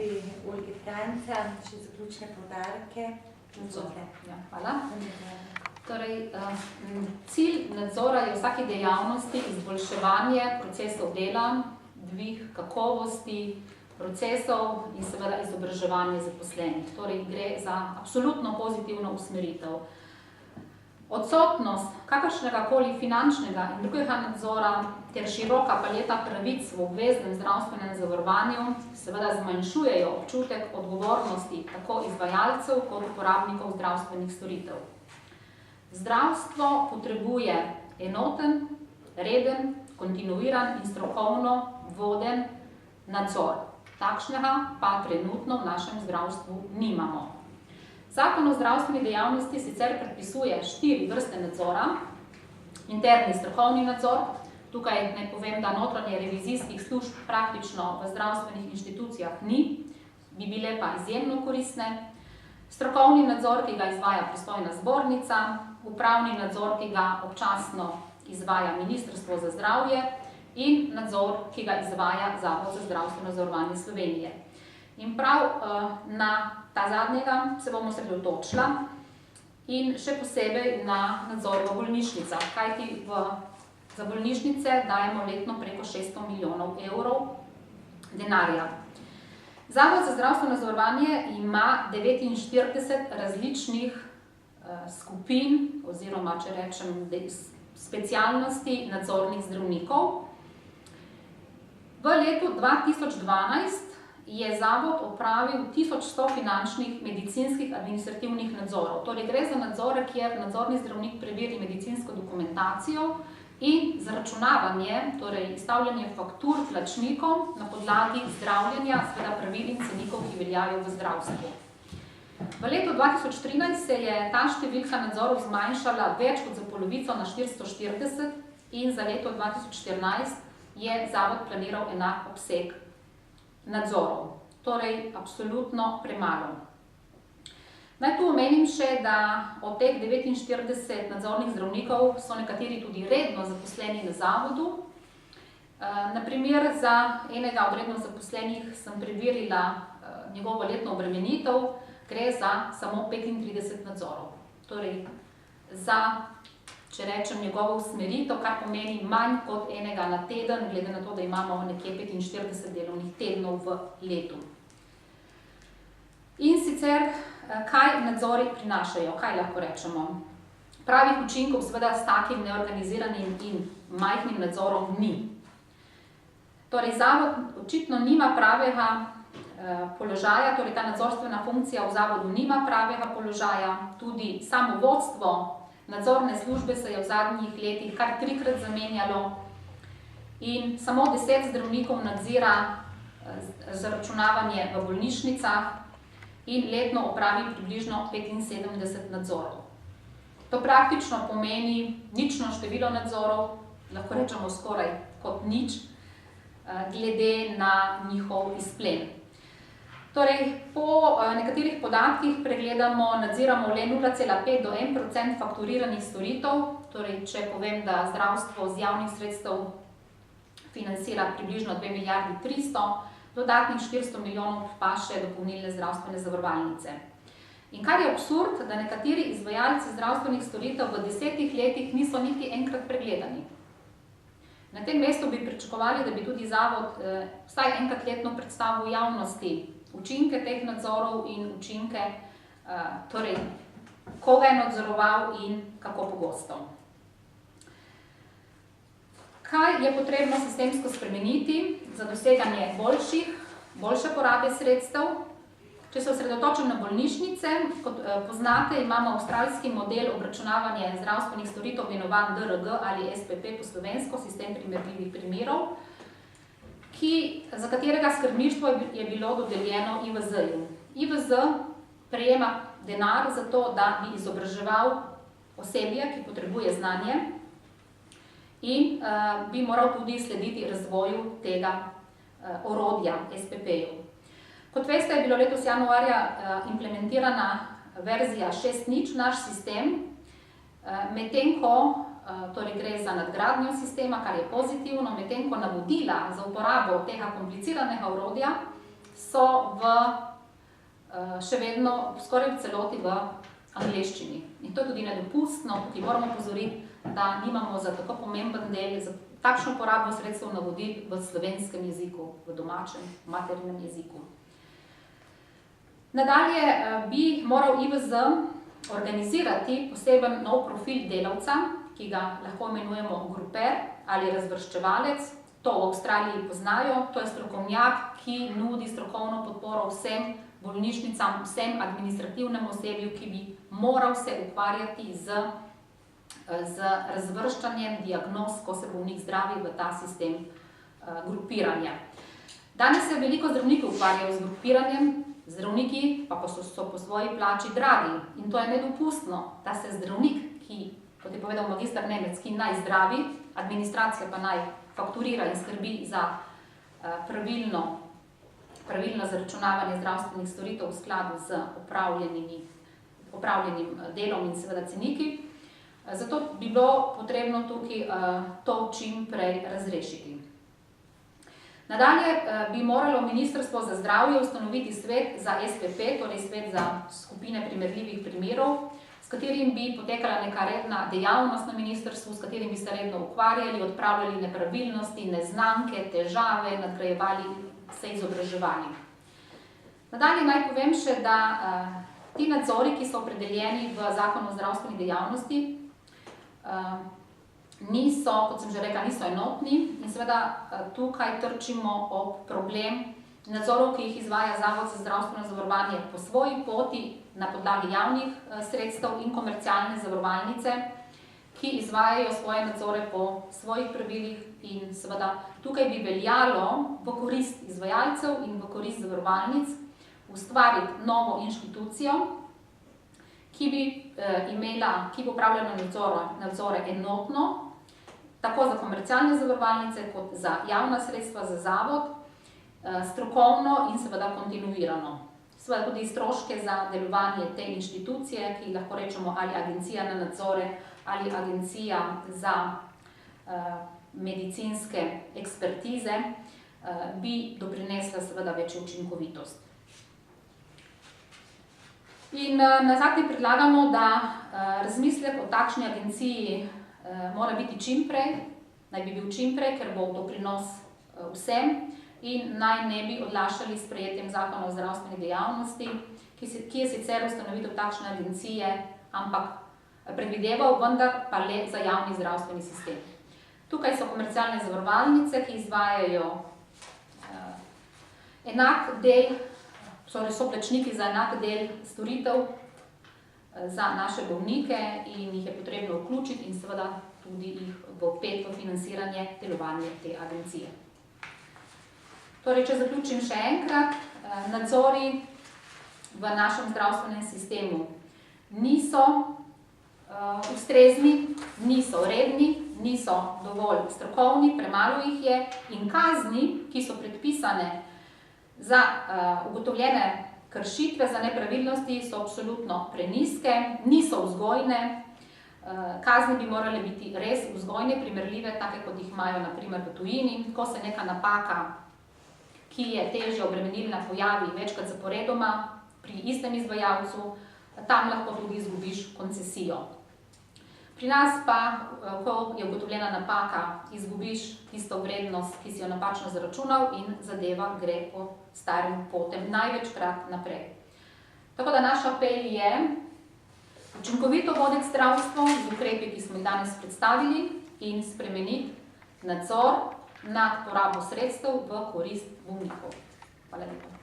pri Olgi Franca, še zaključne poudarke. Hvala. Torej, cilj nadzora je v vsaki dejavnosti izboljševanje procesov dela, dvig kakovosti procesov in seveda izobraževanje zaposlenih. Torej, gre za absolutno pozitivno usmeritev. Odsotnost kakršnega koli finančnega in drugega nadzora ter široka paleta pravic v obveznem zdravstvenem zavarovanju seveda zmanjšujejo občutek odgovornosti tako izvajalcev kot uporabnikov zdravstvenih storitev. Zdravstvo potrebuje enoten, reden, kontinuiran in strokovno voden nadzor. Takšnega pa trenutno v našem zdravstvu nimamo. Zakon o zdravstveni dejavnosti sicer predpisuje 4 vrste nadzora. Interni strokovni nadzor, tukaj naj povem, da notranje revizijskih služb praktično v zdravstvenih inštitucijah ni, bi bile pa izjemno koristne. Strokovni nadzor, ki ga izvaja pristojna zbornica, upravni nadzor, ki ga občasno izvaja Ministrstvo za zdravje in nadzor, ki ga izvaja Zavod za zdravstveno zavarovanje Slovenije. In prav na ta zadnjega se bomo osredotočila in še posebej na nadzor v bolnišnicah, kajti za bolnišnice dajemo letno preko 600 milijonov evrov denarja. Zavod za zdravstveno zavarovanje ima 49 različnih skupin oziroma, če rečem, specialnosti nadzornih zdravnikov. V letu 2012 je Zavod opravil 1100 finančnih, medicinskih, administrativnih nadzorov. Torej gre za nadzore, kjer nadzorni zdravnik preveri medicinsko dokumentacijo in zaračunavanje, torej izstavljanje faktur plačnikom na podlagi zdravljenja, seveda pravil in cenikov, ki veljajo v zdravstvu. V letu 2013 se je ta številka nadzorov zmanjšala več kot za polovico na 440 in za leto 2014 je Zavod planiral enak obseg nadzorov. Torej, absolutno premalo. Naj tu omenim še, da od teh 49 nadzornih zdravnikov so nekateri tudi redno zaposleni na Zavodu. Na primer, za enega od redno zaposlenih sem preverila njegovo letno obremenitev, gre za samo 35 nadzorov. Torej, za, če rečem, njegovo usmeritev, kar pomeni manj kot enega na teden, glede na to, da imamo nekje 45 delovnih tednov v letu. In sicer, kaj nadzori prinašajo, kaj lahko rečemo? Pravih učinkov seveda s takim neorganiziranim in majhnim nadzorom ni. Torej, Zavod očitno nima pravega položaja, torej ta nadzorstvena funkcija v Zavodu nima pravega položaja, tudi samo vodstvo nadzorne službe se je v zadnjih letih kar 3-krat zamenjalo in samo 10 zdravnikov nadzira zaračunavanje v bolnišnicah in letno opravi približno 75 nadzorov. To praktično pomeni nično število nadzorov, lahko rečemo skoraj kot nič, glede na njihov izplen. Torej, po nekaterih podatkih pregledamo, nadziramo le 0,5 do 1% fakturiranih storitev, torej, če povem, da zdravstvo z javnih sredstev financira približno 2 milijardi 300, dodatnih 400 milijonov pa še dopolnilne zdravstvene zavarovalnice. In kar je absurd, da nekateri izvajalci zdravstvenih storitev v 10 letih niso niti enkrat pregledani. Na tem mestu bi pričakovali, da bi tudi Zavod vsaj enkrat letno predstavil javnosti učinke teh nadzorov in učinke, torej, koga je nadzoroval in kako pogosto. Kaj je potrebno sistemsko spremeniti za doseganje boljše porabe sredstev? Če se osredotočim na bolnišnice, kot poznate, imamo avstralski model obračunavanja zdravstvenih storitev, imenovan DRG ali SPP po slovensko, sistem primerljivih primerov, za katerega skrbništvo je bilo dodeljeno IVZ-ju. IVZ prejema denar za to, da bi izobraževal osebje, ki potrebuje znanje in bi moral tudi slediti razvoju tega orodja SPP-ju. Kot veste, je bilo letos januarja implementirana verzija 6.0 naš sistem, medtem ko torej gre za nadgradnjo sistema, kar je pozitivno, medtem ko navodila za uporabo tega kompliciranega orodja so še vedno skoraj v celoti v angleščini. In to je tudi nedopustno, ki moramo pozoriti, da nimamo za tako pomemben del, za takšno porabo sredstev navodil v slovenskem jeziku, v domačem, materinem jeziku. Nadalje bi moral IVZ organizirati poseben nov profil delavca, ki ga lahko imenujemo gruper ali razvrščevalec. To v Avstraliji poznajo, to je strokovnjak, ki nudi strokovno podporo vsem bolnišnicam, vsem administrativnemu osebju, ki bi moral se ukvarjati z razvrščanjem diagnoz, ko se bolnik zdravi v ta sistem grupiranja. Danes se veliko zdravnikov ukvarjajo z grupiranjem, zdravniki pa so po svoji plači dragi. In to je nedopustno, da se zdravnik, ki, kot je povedal magister Nemec, ki naj zdravi, administracija pa naj fakturira in skrbi za pravilno zaračunavanje zdravstvenih storitev v skladu z opravljenim delom in seveda ceniki. Zato bi bilo potrebno tukaj to čim prej razrešiti. Nadalje bi moralo Ministrstvo za zdravje ustanoviti svet za SPP, torej svet za skupine primerljivih primerov, s katerim bi potekala neka redna dejavnost na ministrstvu, s katerim bi se redno ukvarjali, odpravljali nepravilnosti, neznanke, težave, nadgrajevali, se izobraževali. Nadalje naj povem še, da ti nadzori, ki so opredeljeni v Zakonu o zdravstveni dejavnosti, niso, kot sem že rekla, niso enotni in seveda tukaj trčimo ob problem nadzorov, ki jih izvaja Zavod za zdravstveno zavarovanje po svoji poti na podlagi javnih sredstev in komercialne zavarovalnice, ki izvajajo svoje nadzore po svojih pravilih in seveda tukaj bi veljalo v korist izvajalcev in v korist zavarovalnic ustvariti novo inštitucijo, ki bo upravljala nadzore enotno, tako za komercialne zavarovalnice kot za javna sredstva za zavod, strokovno in seveda kontinuirano. Seveda tudi stroške za delovanje te inštitucije, ki lahko rečemo ali agencija na nadzore ali agencija za medicinske ekspertize, bi doprinesla seveda večjo učinkovitost. In nazadnje predlagamo, da razmislek o takšni agenciji mora biti čim prej, naj bi bil čim prej, ker bo doprinos vsem in naj ne bi odlašali s sprejetjem Zakona o zdravstveni dejavnosti, ki je sicer ustanovitev takšne agencije, ampak predvideval, vendar pa le za javni zdravstveni sistem. Tukaj so komercialne zavarovalnice, ki izvajajo enak del, torej so plačniki za enak del storitev za naše bolnike in jih je potrebno vključiti in seveda tudi jih vpeti v financiranje delovanja te agencije. Torej, če zaključim še enkrat, nadzori v našem zdravstvenem sistemu niso ustrezni, niso redni, niso dovolj strokovni, premalo jih je in kazni, ki so predpisane za ugotovljene kršitve, za nepravilnosti, so absolutno prenizke, niso vzgojne. Kazni bi morale biti res vzgojne, primerljive, take kot jih imajo na primer v tujini, ko se neka napaka, ki je težje obremenilna, pojavi večkrat zaporedoma pri istem izvajalcu, tam lahko tudi izgubiš koncesijo. Pri nas pa, ko je ugotovljena napaka, izgubiš tisto vrednost, ki si jo napačno zaračunal in zadeva gre po starim potem največkrat naprej. Tako da naš apel je učinkovito voditi zdravstvo z ukrepi, ki smo jih danes predstavili in spremeniti nadzor nad porabo sredstev v korist bolnikov. Hvala lepa.